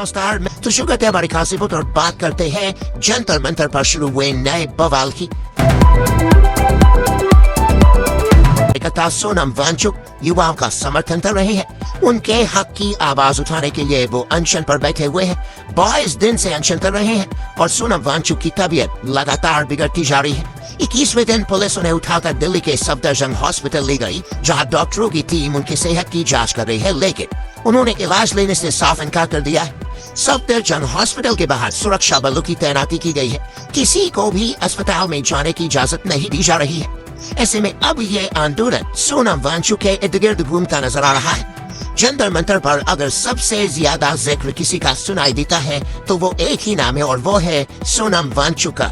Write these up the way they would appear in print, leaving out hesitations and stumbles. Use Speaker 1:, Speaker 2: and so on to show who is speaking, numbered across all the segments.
Speaker 1: नमस्कार, तो शुरू करते हैं हमारी खासी बुत और बात करते हैं जंतर मंतर पर शुरू हुए नए बवाल की। सोनम वांगचुक युवाओं का समर्थन कर रहे हैं। उनके हक की आवाज उठाने के लिए वो अनशन पर बैठे हुए हैं। 22 दिन से अनशन कर रहे हैं और सोनम वांगचुक की तबीयत लगातार बिगड़ती जा रही है। 21वें दिन पुलिस उन्हें उठाकर दिल्ली के सफदरजंग हॉस्पिटल ले गई, जहां डॉक्टरों की टीम उनकी सेहत की जांच कर रही है, लेकिन उन्होंने इलाज लेने से साफ इनकार कर दिया है। सफदरजंग हॉस्पिटल के बाहर सुरक्षा बलों की तैनाती की गई है। किसी को भी अस्पताल में जाने की इजाजत नहीं दी जा रही है। ऐसे में अब ये आंदोलन सोनम वांगचुक के इर्द गिर्द घूमता नजर आ रहा है। जंतर मंतर पर अगर सबसे ज्यादा जिक्र किसी का सुनाई देता है तो वो एक ही नाम है और वो है सोनम वांगचुक का।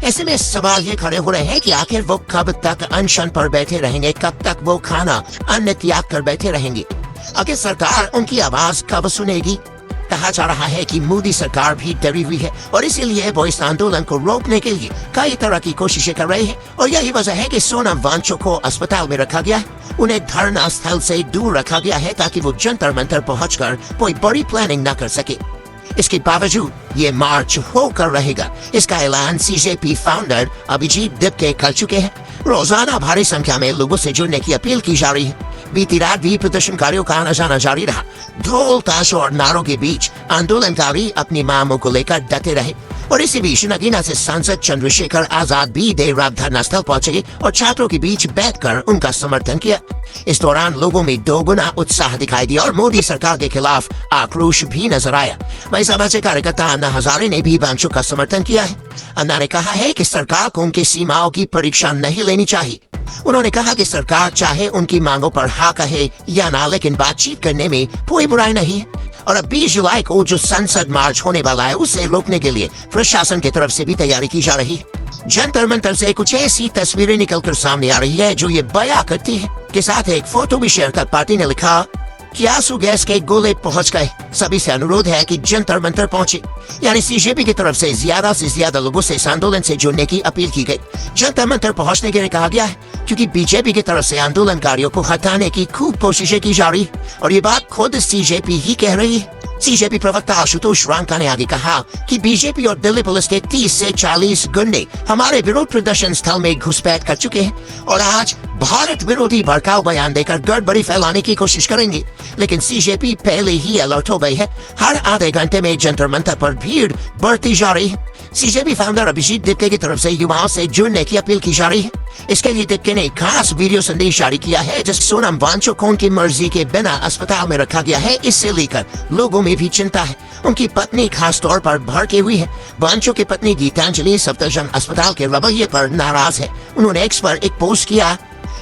Speaker 1: ऐसे में सवाल ये खड़े हो रहे हैं कि आखिर वो कब तक अनशन पर बैठे रहेंगे, कब तक वो खाना अन्न त्याग कर बैठे रहेंगे, आखिर सरकार उनकी आवाज कब सुनेगी। कहा जा रहा है कि मोदी सरकार भी डरी हुई है और इसीलिए वो इस आंदोलन को रोकने के लिए कई तरह की कोशिशें कर रहे हैं और यही वजह है कि सोनम वांगचुक को अस्पताल में रखा गया है। उन्हें धरना स्थल से दूर रखा गया है ताकि वो जंतर मंतर पहुंचकर कोई बड़ी प्लानिंग न कर सके। इसके बावजूद ये मार्च होकर रहेगा, इसका ऐलान सीजेपी फाउंडर अभिजीत दिपके कर चुके हैं। रोजाना भारी संख्या में लोगों से जुड़ने की अपील की जा रही है। बीती रात भी प्रदर्शनकारियों का आना जाना जारी रहा। ढोल ताश और नारों के बीच आंदोलनकारी अपनी मांगों को लेकर डटे रहे और इसी बीच नगीना से सांसद चंद्रशेखर आजाद भी देर रात धरना स्थल पहुंचे और छात्रों के बीच बैठकर उनका समर्थन किया। इस दौरान लोगों में दोगुना उत्साह दिखाई दिया और मोदी सरकार के खिलाफ आक्रोश भी नजर आया। वही समाज कार्यकर्ता अन्ना हजारे ने भी वांगचुक का समर्थन किया है। अन्ना ने कहा है कि सरकार को उनकी सीमाओं की परीक्षा नहीं लेनी चाहिए। उन्होंने कहा कि सरकार चाहे उनकी मांगों पर हाँ कहे या ना, लेकिन बातचीत करने में कोई बुराई नहीं है। और अब 20 जुलाई को जो संसद मार्च होने वाला है उसे रोकने के लिए प्रशासन की तरफ से भी तैयारी की जा रही है। जंतर मंतर से कुछ ऐसी तस्वीरें निकलकर सामने आ रही है जो ये बयां करती है। के साथ एक फोटो भी शेयर कर पार्टी ने लिखा कि आंसू गैस के गोले पहुंच गए, सभी से अनुरोध है कि जंतर मंतर पहुंचे। यानी सीजेपी की तरफ से ज्यादा लोगों से इस आंदोलन से जुड़ने की अपील की गई। जंतर मंतर पहुंचने के लिए कहा गया है क्योंकि बीजेपी की तरफ से आंदोलनकारियों को हटाने की खूब कोशिशें की जा रही और ये बात खुद सीजेपी ही कह रही है। सीजेपी प्रवक्ता आशुतोष रांका ने आगे कहा कि बीजेपी और दिल्ली पुलिस के 30 से 40 गुंडे हमारे विरोध प्रदर्शन स्थल में घुसपैठ कर चुके हैं और आज भारत विरोधी भड़काऊ बयान देकर गड़बड़ी फैलाने की कोशिश करेंगे। लेकिन सीजेपी पहले ही अलर्ट हो गई है। हर आधे घंटे में जंतर मंतर पर भीड़ बढ़ती जा रही है। सीजेपी फाउंडर अभिजीत दिपके की तरफ से युवाओं से जुड़ने की अपील की जा रही है। इसके लिए दिपके ने खास वीडियो संदेश जारी किया है जिसमें सोनम वांगचुक को उनकी मर्जी के बिना अस्पताल में रखा गया है। इससे लेकर लोगों में भी चिंता है। उनकी पत्नी खास तौर पर भड़की हुई है। वांगचुक की पत्नी गीतांजलि सफदरजंग अस्पताल के रवैये पर नाराज है। उन्होंने एक्स पर एक पोस्ट किया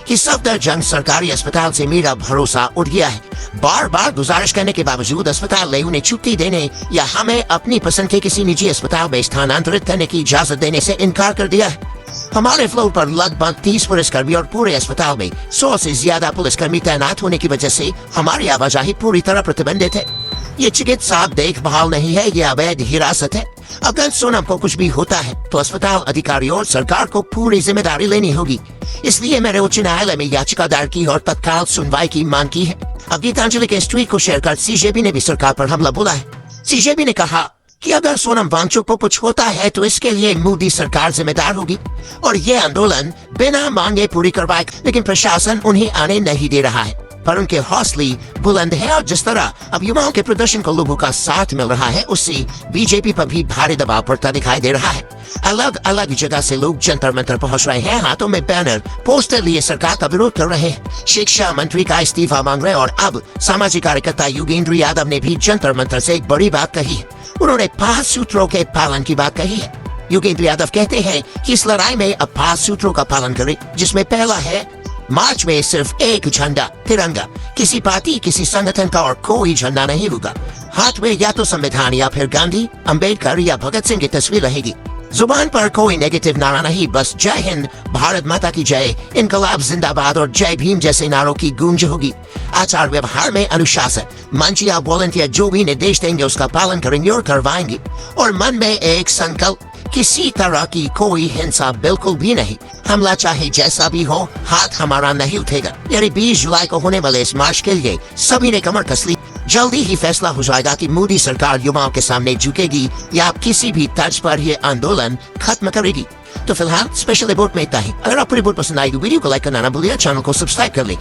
Speaker 1: कि सफदरजंग सरकारी अस्पताल से मेरा भरोसा उठ गया है। बार बार गुजारिश करने के बावजूद अस्पताल ने उन्हें छुट्टी देने या हमें अपनी पसंद के किसी निजी अस्पताल में स्थानांतरित करने की इजाजत देने से इनकार कर दिया है। हमारे फ्लोर पर लगभग 30 पुलिसकर्मी और पूरे अस्पताल में 100 से ज्यादा पुलिसकर्मी तैनात होने की वजह से हमारी आवाजाही पूरी तरह प्रतिबंधित है। ये चिकित्सा देखभाल नहीं है, ये अवैध हिरासत है। अगर सोनम को कुछ भी होता है तो अस्पताल अधिकारियों और सरकार को पूरी जिम्मेदारी लेनी होगी। इसलिए मैंने उच्च न्यायालय में याचिका दायर की और तत्काल सुनवाई की मांग की है। अब गीतांजलि के इस ट्वीट को शेयर कर सीजेपी ने भी सरकार पर हमला बोला है। सीजेपी ने कहा कि अगर सोनम वांगचुक को कुछ होता है तो इसके लिए मोदी सरकार जिम्मेदार होगी और ये आंदोलन बिना मांगे पूरी करवाएगा, लेकिन प्रशासन उन्हें आने नहीं दे रहा है। पर उनके हौसले बुलंद है और जिस तरह अब युवाओं के प्रदर्शन को लोगों का साथ मिल रहा है उससे बीजेपी पर भी भारी दबाव पड़ता दिखाई दे रहा है। अलग अलग जगह से लोग जंतर मंतर पहुंच रहे हैं, हाथों में बैनर पोस्टर लिए सरकार का विरोध कर रहे हैं। शिक्षा मंत्री का इस्तीफा मांग रहे और अब सामाजिक कार्यकर्ता योगेंद्र यादव ने भी जंतर मंतर से एक बड़ी बात कही है। उन्होंने 5 सूत्रों के पालन की बात कही है। योगेंद्र यादव कहते हैं कि इस लड़ाई में अब 5 सूत्रों का पालन करें, जिसमें पहला है मार्च में सिर्फ एक झंडा तिरंगा, किसी पार्टी किसी संगठन का और कोई झंडा नहीं होगा। हाथ में या तो संविधान या फिर गांधी, अंबेडकर या भगत सिंह की तस्वीर रहेगी। जुबान पर कोई नेगेटिव नारा नहीं, बस जय हिंद, भारत माता की जय, इनकलाब जिंदाबाद और जय भीम जैसे नारों की गूंज होगी। आचार व्यवहार में अनुशासन, मंच या वॉलंटियर जो भी निर्देश देंगे उसका पालन करेंगे और करवाएंगे और मन में एक संकल्प किसी तरह की कोई हिंसा बिल्कुल भी नहीं। हमला चाहे जैसा भी हो, हाथ हमारा नहीं उठेगा। यानी 20 जुलाई को होने वाले इस मार्च के लिए सभी ने कमर कस ली। जल्दी ही फैसला हो जाएगा कि मोदी सरकार युवाओं के सामने झुकेगी या किसी भी तर्ज पर ये आंदोलन खत्म करेगी। तो फिलहाल स्पेशल रिपोर्ट में इतना ही। अगर आपको रिपोर्ट पसंद आई तो वीडियो को लाइक करना ना भूलिए, चैनल को सब्सक्राइब कर ले।